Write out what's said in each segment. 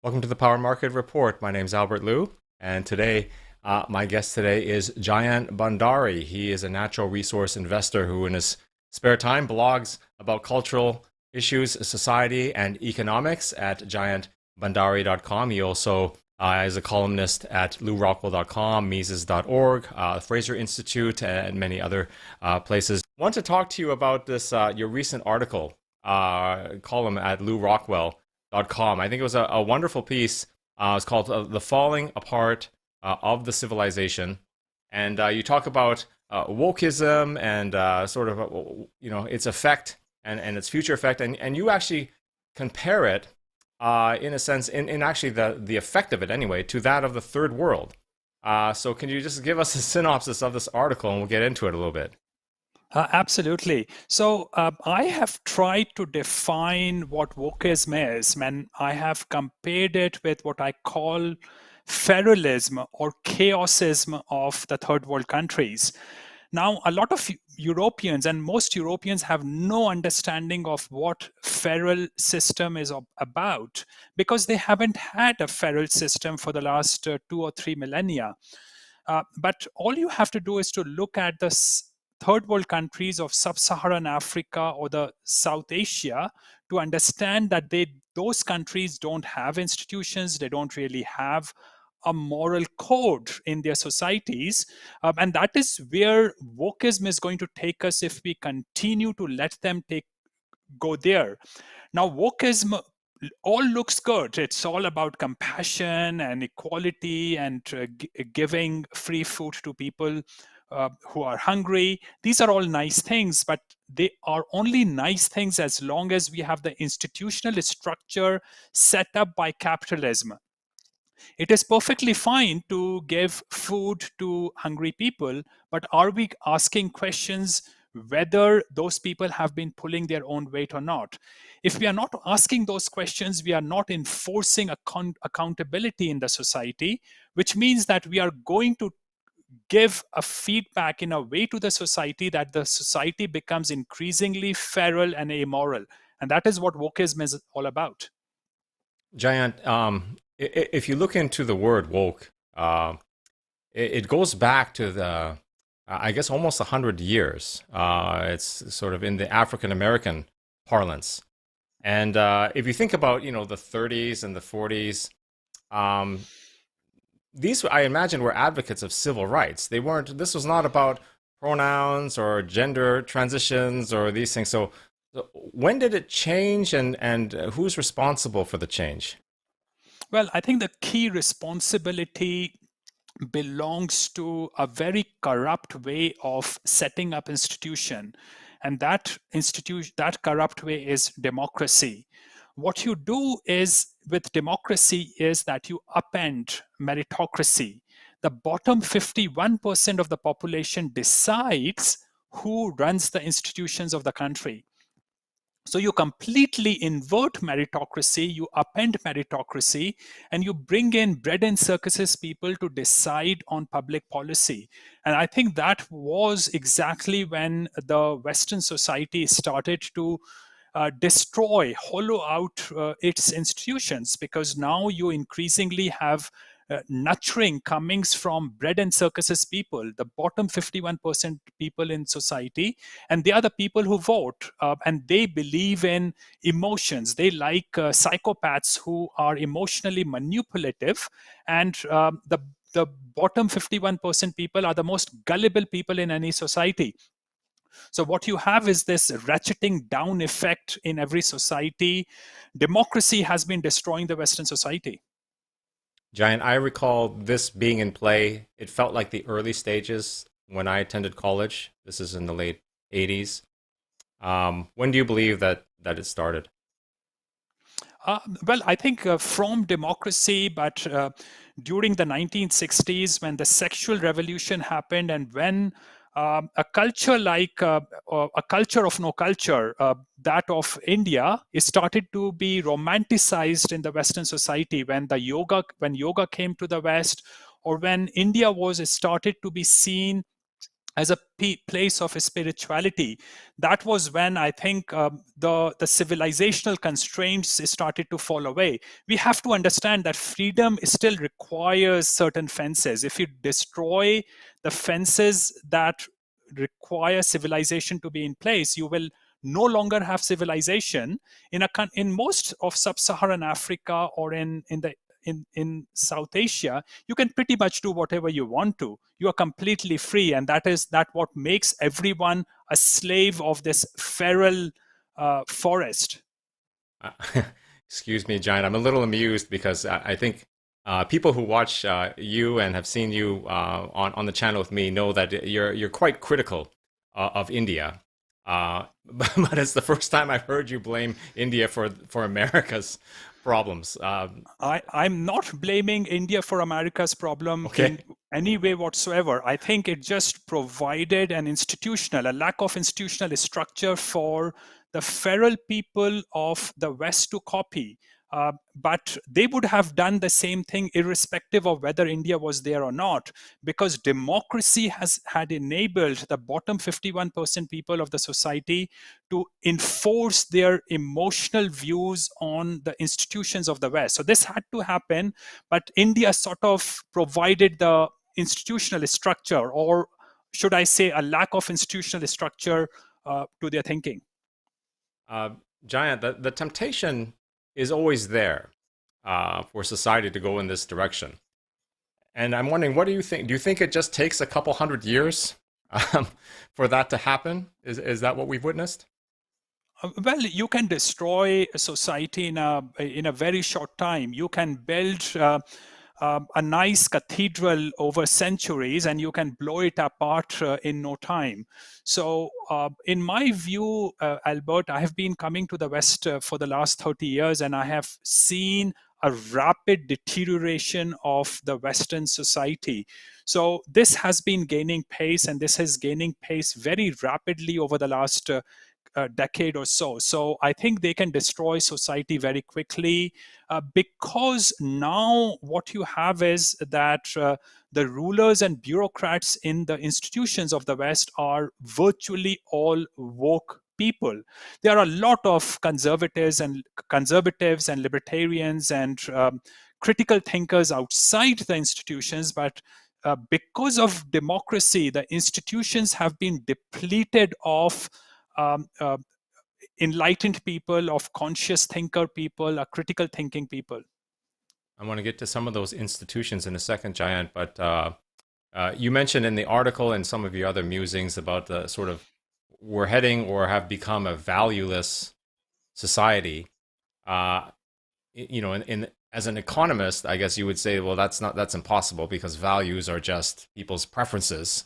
Welcome to the Power Market Report. My name is Albert Lew, and today, my guest today is Jayant Bhandari. He is a natural resource investor who, in his spare time, blogs about cultural issues, society, and economics at jayantbhandari.com. He also is a columnist at lewrockwell.com, Mises.org, Fraser Institute, and many other places. I want to talk to you about this your recent article column at lewrockwell.com. I think it was a wonderful piece. It's called "The Falling Apart of the Civilization," and you talk about wokeism and sort of its effect and its future effect, and you actually compare it in a sense, in actually the effect of it anyway, to that of the third world. So can you just give us a synopsis of this article, and we'll get into it a little bit? Absolutely. So I have tried to define what wokeism is, and I have compared it with what I call feralism or chaosism of the third world countries. Now, a lot of Europeans and most Europeans have no understanding of what feral system is about because they haven't had a feral system for the last 2 or 3 millennia. But all you have to do is to look at the third world countries of sub-Saharan Africa or the South Asia to understand that those countries don't have institutions, they don't really have a moral code in their societies. And that is where wokeism is going to take us if we continue to let them go there. Now, wokeism all looks good. It's all about compassion and equality and giving free food to people who are hungry. These are all nice things, but they are only nice things as long as we have the institutional structure set up by capitalism. It is perfectly fine to give food to hungry people, but are we asking questions whether those people have been pulling their own weight or not? If we are not asking those questions, we are not enforcing accountability in the society, which means that we are going to give a feedback in a way to the society that the society becomes increasingly feral and amoral. And that is what wokeism is all about. Jayant, if you look into the word woke, it goes back to I guess, almost 100 years. It's sort of in the African American parlance. And if you think about, the 30s and the 40s, these, I imagine, were advocates of civil rights. This was not about pronouns or gender transitions or these things. So when did it change, and who's responsible for the change? Well, I think the key responsibility belongs to a very corrupt way of setting up institution, and that corrupt way is democracy. What you do is with democracy is that you upend meritocracy. The bottom 51% of the population decides who runs the institutions of the country. So you completely invert meritocracy, you upend meritocracy, and you bring in bread and circuses people to decide on public policy. And I think that was exactly when the Western society started to hollow out its institutions, because now you increasingly have nurturing comings from bread and circuses people, the bottom 51% people in society, and they are the people who vote, and they believe in emotions. They like psychopaths who are emotionally manipulative, and the bottom 51% people are the most gullible people in any society. So what you have is this ratcheting down effect in every society. Democracy has been destroying the Western society. Jayant, I recall this being in play. It felt like the early stages when I attended college. This is in the late 80s. When do you believe that it started? Well, I think from democracy, but during the 1960s, when the sexual revolution happened, and when a culture like a culture of no culture, that of India, is started to be romanticized in the Western society, when yoga came to the West, or when India was started to be seen as a place of spirituality. That was when I think the civilizational constraints started to fall away. We have to understand that freedom still requires certain fences. If you destroy the fences that require civilization to be in place, you will no longer have civilization. In most of sub-Saharan Africa or in South Asia, you can pretty much do whatever you want to. You are completely free, and that what makes everyone a slave of this feral forest. Uh, Excuse me, Giant. I'm a little amused because I think people who watch you and have seen you on the channel with me know that you're quite critical of India. But it's the first time I've heard you blame India for America's problems. I'm not blaming India for America's problem in Okay. any way whatsoever. I think it just provided a lack of institutional structure for the feral people of the West to copy. But they would have done the same thing irrespective of whether India was there or not, because democracy had enabled the bottom 51% people of the society to enforce their emotional views on the institutions of the West. So this had to happen, but India sort of provided the institutional structure, or should I say, a lack of institutional structure to their thinking. Uh, Giant, the temptation is always there for society to go in this direction. And I'm wondering, what do you think? Do you think it just takes a couple hundred years um, for that to happen? Is that what we've witnessed? Well, you can destroy a society in a very short time. You can build a nice cathedral over centuries, and you can blow it apart in no time. So, in my view, Albert, I have been coming to the West for the last 30 years, and I have seen a rapid deterioration of the Western society. So this has been gaining pace, and this is gaining pace very rapidly over the last a decade or so. So I think they can destroy society very quickly because now what you have is that the rulers and bureaucrats in the institutions of the West are virtually all woke people. There are a lot of conservatives and libertarians and critical thinkers outside the institutions, but because of democracy, the institutions have been depleted of um, uh, enlightened people, of conscious thinker people, critical thinking people. I want to get to some of those institutions in a second, Giant, but you mentioned in the article and some of your other musings about the sort of we're heading or have become a valueless society. Uh, in as an economist, I guess you would say, well, that's impossible because values are just people's preferences,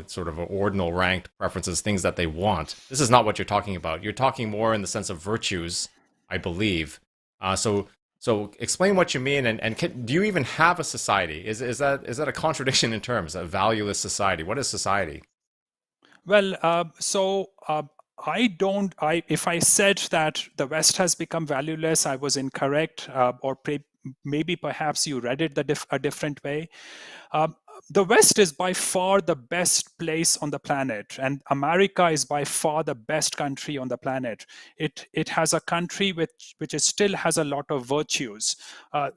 sort of ordinal ranked preferences, things that they want. This is not what you're talking about. You're talking more in the sense of virtues, I believe. So explain what you mean, and do you even have a society? Is that a contradiction in terms, a valueless society? What is society? Well, I don't. If I said that the West has become valueless, I was incorrect, maybe perhaps you read it a different way. Um, the West is by far the best place on the planet, and America is by far the best country on the planet. It has a country which still has a lot of virtues.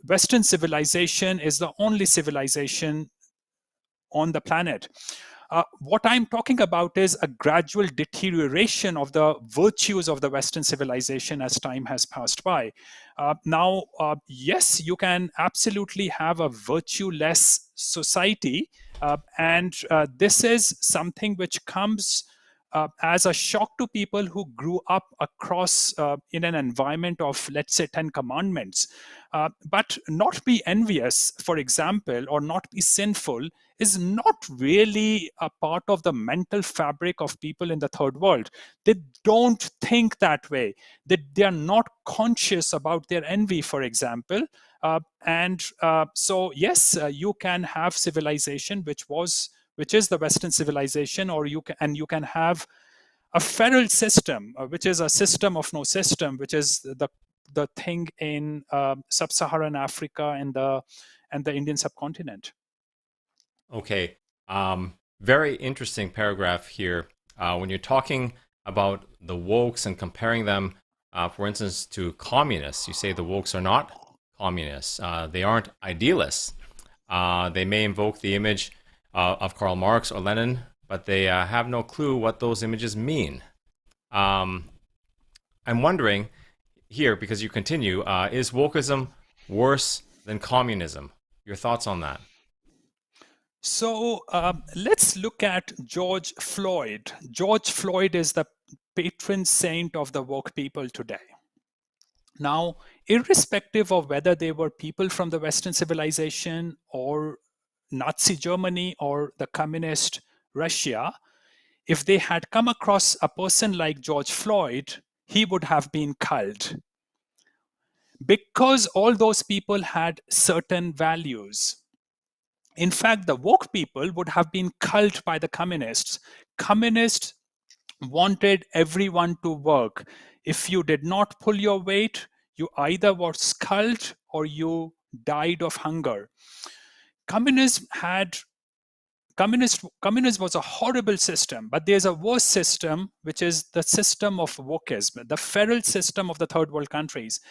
Western civilization is the only civilization on the planet. What I'm talking about is a gradual deterioration of the virtues of the Western civilization as time has passed by. Now, yes, you can absolutely have a virtueless society, and this is something which comes as a shock to people who grew up across in an environment of, let's say, 10 commandments. But not be envious, for example, or not be sinful is not really a part of the mental fabric of people in the third world. They don't think that way. They are not conscious about their envy, for example. So, yes, you can have civilization which is the Western civilization, or you can have a federal system, which is a system of no system, which is the thing in sub-Saharan Africa and the Indian subcontinent. Okay. very interesting paragraph here. When you're talking about the wokes and comparing them, for instance, to communists, you say the wokes are not communists. They aren't idealists. They may invoke the image of Karl Marx or Lenin, but they have no clue what those images mean. I'm wondering here, because you continue, is wokeism worse than communism? Your thoughts on that? So let's look at George Floyd. George Floyd is the patron saint of the woke people today. Now, irrespective of whether they were people from the Western civilization or Nazi Germany or the communist Russia, if they had come across a person like George Floyd, he would have been culled because all those people had certain values. In fact, the woke people would have been culled by the communists. Communists wanted everyone to work. If you did not pull your weight, you either were culled or you died of hunger. Communism was a horrible system, but there's a worse system, which is the system of wokeism, the feral system of the third world countries.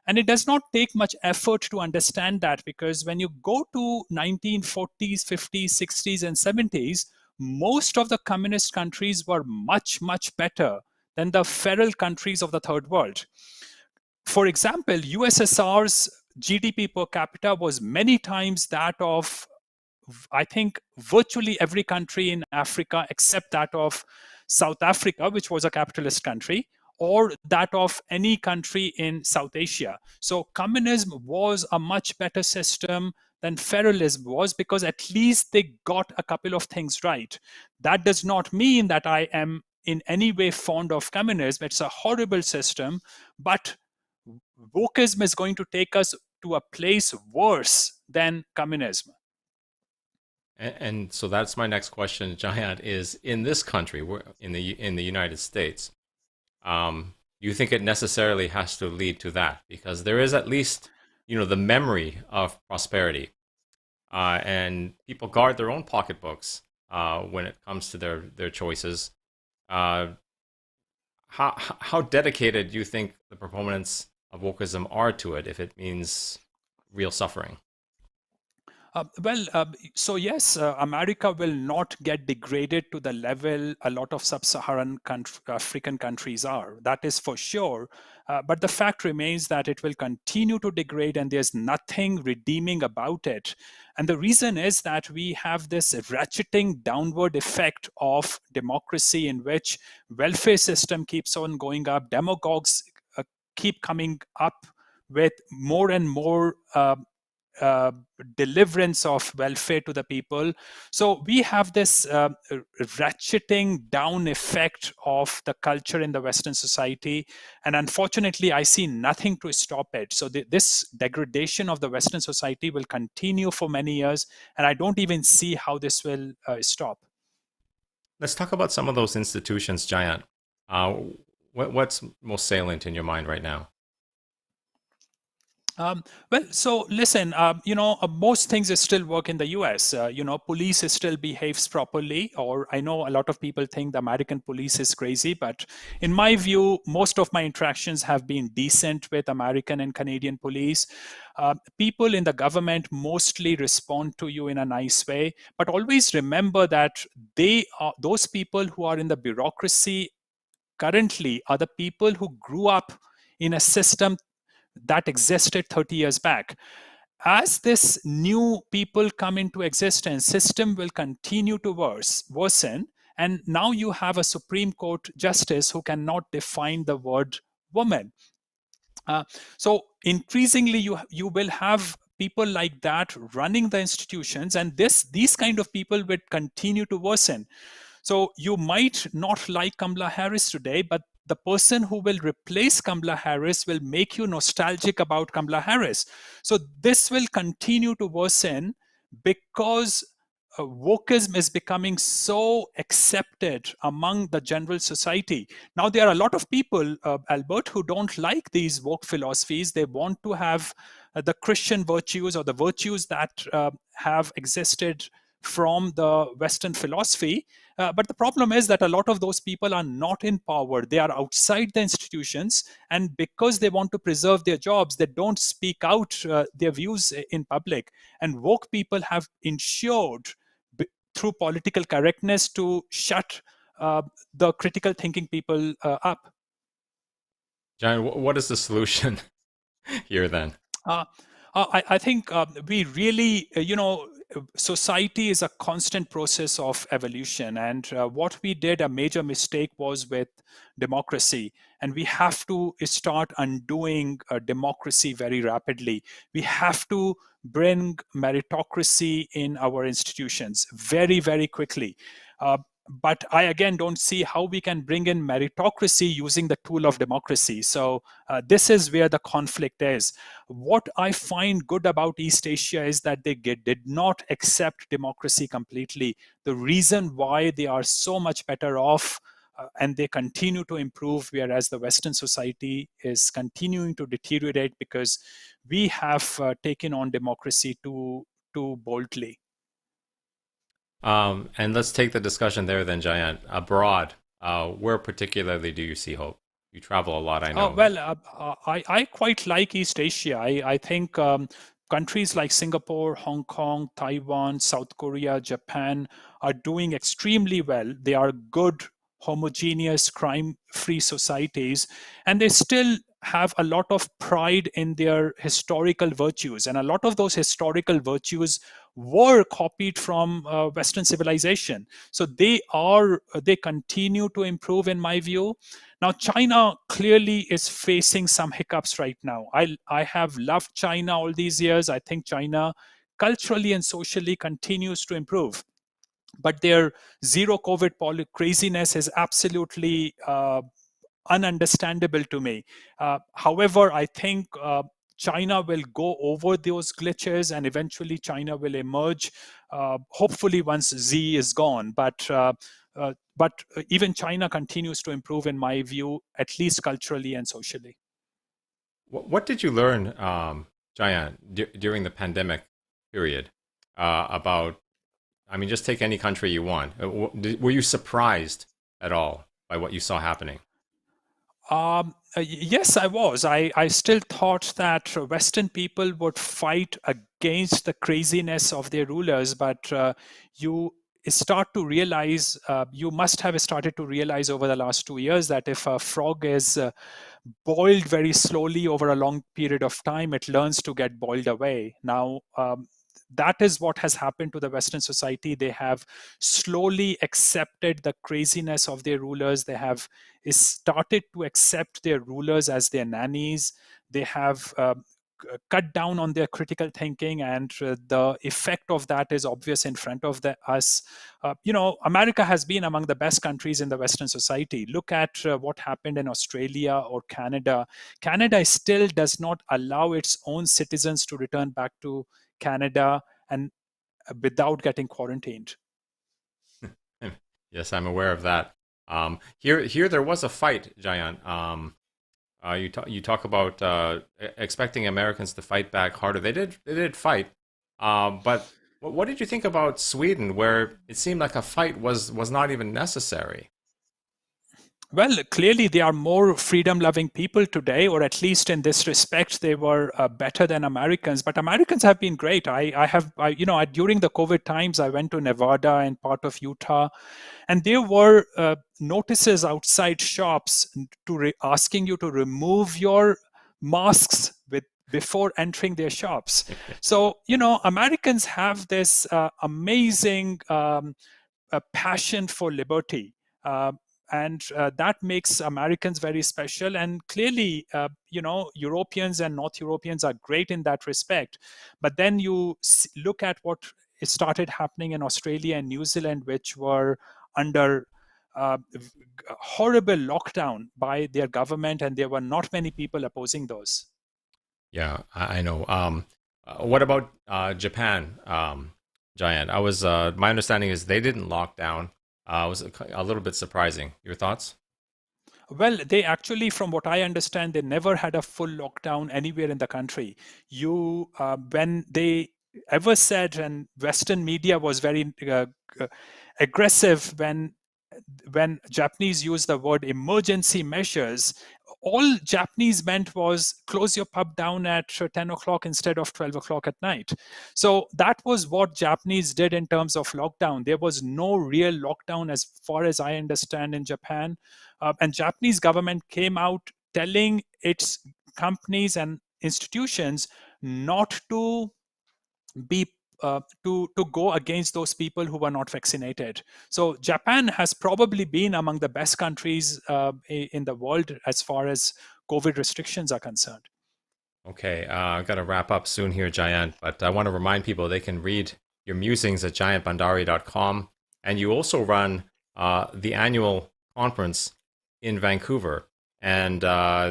And it does not take much effort to understand that, because when you go to 1940s, 50s, 60s, and 70s, most of the communist countries were much, much better than the feral countries of the third world. For example, USSR's GDP per capita was many times that of, I think, virtually every country in Africa except that of South Africa, which was a capitalist country, or that of any country in South Asia. So communism was a much better system than federalism was, because at least they got a couple of things right. That does not mean that I am in any way fond of communism. It's a horrible system, but wokeism is going to take us to a place worse than communism. And so that's my next question, Jayant, is in this country, in the United States, you think it necessarily has to lead to that? Because there is at least, the memory of prosperity, and people guard their own pocketbooks when it comes to their choices. How dedicated do you think the proponents of wokeism are to it if it means real suffering? So yes, America will not get degraded to the level a lot of sub-Saharan African countries are. That is for sure. But the fact remains that it will continue to degrade, and there's nothing redeeming about it. And the reason is that we have this ratcheting downward effect of democracy, in which welfare system keeps on going up, demagogues keep coming up with more and more deliverance of welfare to the people. So we have this ratcheting down effect of the culture in the Western society. And unfortunately, I see nothing to stop it. So this degradation of the Western society will continue for many years. And I don't even see how this will stop. Let's talk about some of those institutions, Jayant. What's most salient in your mind right now? So listen, most things still work in the US. Police still behaves properly, or I know a lot of people think the American police is crazy, but in my view, most of my interactions have been decent with American and Canadian police. People in the government mostly respond to you in a nice way, but always remember that those people who are in the bureaucracy currently are the people who grew up in a system that existed 30 years back. As this new people come into existence, system will continue to worsen. And now you have a Supreme Court justice who cannot define the word woman. So increasingly, you will have people like that running the institutions, and these kind of people will continue to worsen. So you might not like Kamala Harris today, but the person who will replace Kamala Harris will make you nostalgic about Kamala Harris. So this will continue to worsen because wokeism is becoming so accepted among the general society. Now, there are a lot of people, Albert, who don't like these woke philosophies. They want to have the Christian virtues or the virtues that have existed from the Western philosophy. But the problem is that a lot of those people are not in power. They are outside the institutions. And because they want to preserve their jobs, they don't speak out their views in public. And woke people have ensured through political correctness to shut the critical thinking people up. John, what is the solution here then? Uh, I think we really, society is a constant process of evolution. And what we did, a major mistake was with democracy. And we have to start undoing democracy very rapidly. We have to bring meritocracy in our institutions very, very quickly. But I again don't see how we can bring in meritocracy using the tool of democracy. So this is where the conflict is. What I find good about East Asia is that they did not accept democracy completely. The reason why they are so much better off and they continue to improve, whereas the Western society is continuing to deteriorate because we have taken on democracy too boldly. And let's take the discussion there then, Jayant. Abroad, where particularly do you see hope? You travel a lot, I know. Well, I quite like East Asia. I think countries like Singapore, Hong Kong, Taiwan, South Korea, Japan are doing extremely well. They are good, homogeneous, crime-free societies, and they still have a lot of pride in their historical virtues. And a lot of those historical virtues were copied from Western civilization. So they continue to improve, in my view. Now, China clearly is facing some hiccups right now. I have loved China all these years. I think China culturally and socially continues to improve. But their zero COVID craziness is absolutely ununderstandable to me. However, I think China will go over those glitches and eventually China will emerge, hopefully once Z is gone. But even China continues to improve, in my view, at least culturally and socially. What did you learn, Jayant, during the pandemic period about, I mean, just take any country you want. Were you surprised at all by what you saw happening? Yes, I was. I still thought that Western people would fight against the craziness of their rulers, but you start to realize, you must have started to realize over the last 2 years that if a frog is boiled very slowly over a long period of time, it learns to get boiled away. Now, that is what has happened to the Western society. They have slowly accepted the craziness of their rulers. They have started to accept their rulers as their nannies. They have cut down on their critical thinking, and the effect of that is obvious in front of us. America has been among the best countries in the Western society. Look at what happened in Australia or Canada. Canada still does not allow its own citizens to return back to Canada and without getting quarantined. Yes, I'm aware of that. Here there was a fight, Jayant. You talk about expecting Americans to fight back harder. They did fight. But what did you think about Sweden, where it seemed like a fight was not even necessary? Well, clearly they are more freedom-loving people today, or at least in this respect, they were better than Americans. But Americans have been great. During the COVID times, I went to Nevada and part of Utah, and there were notices outside shops asking you to remove your masks before entering their shops. So, Americans have this amazing passion for liberty. And that makes Americans very special. And clearly, Europeans and North Europeans are great in that respect. But then you look at what started happening in Australia and New Zealand, which were under horrible lockdown by their government, and there were not many people opposing those. Yeah, I know. What about Japan, Jayant? My understanding is they didn't lock down. It was a little bit surprising. Your thoughts? Well, they actually, from what I understand, they never had a full lockdown anywhere in the country. When they ever said, and Western media was very aggressive when Japanese used the word emergency measures. All Japanese meant was close your pub down at 10 o'clock instead of 12 o'clock at night. So that was what Japanese did in terms of lockdown. There was no real lockdown as far as I understand in Japan. And Japanese government came out telling its companies and institutions not to be to go against those people who were not vaccinated. So Japan has probably been among the best countries in the world as far as COVID restrictions are concerned. Okay, I've got to wrap up soon here, Jayant, but I want to remind people they can read your musings at jayantbhandari.com. And you also run the annual conference in Vancouver. And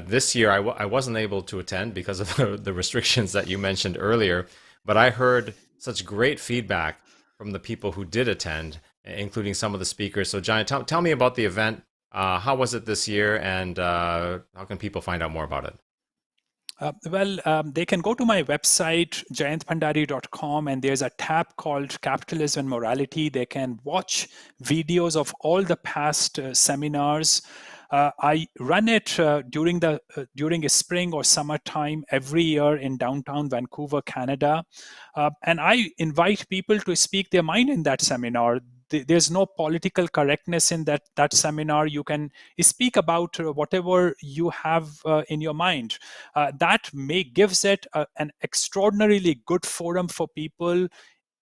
this year I wasn't able to attend because of the restrictions that you mentioned earlier, but I heard such great feedback from the people who did attend, including some of the speakers. So Jayant, tell me about the event. How was it this year, and how can people find out more about it? They can go to my website, jayantbhandari.com, and there's a tab called Capitalism and Morality. They can watch videos of all the past seminars. I run it during a spring or summer time every year in downtown Vancouver, Canada. And I invite people to speak their mind in that seminar. There's no political correctness in that seminar. You can speak about whatever you have in your mind. That gives it an extraordinarily good forum for people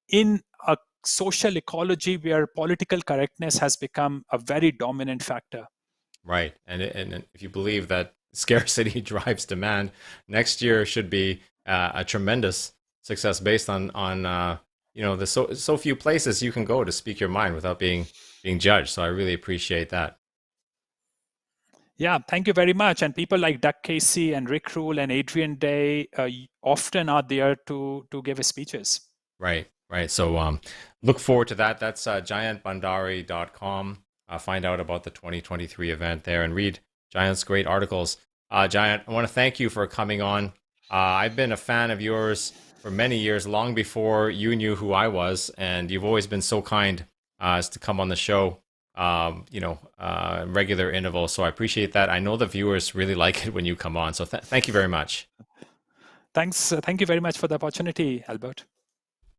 in a social ecology where political correctness has become a very dominant factor. Right. And if you believe that scarcity drives demand, next year should be a tremendous success based on the so few places you can go to speak your mind without being judged. So I really appreciate that. Yeah, thank you very much. And people like Doug Casey and Rick Rule and Adrian Day often are there to give speeches. Right. So look forward to that. That's jayantbhandari.com. Find out about the 2023 event there and read Jayant's great articles. Jayant, I want to thank you for coming on. I've been a fan of yours for many years, long before you knew who I was, and you've always been so kind as to come on the show, regular intervals. So I appreciate that. I know the viewers really like it when you come on. So thank you very much. Thanks. Thank you very much for the opportunity, Albert.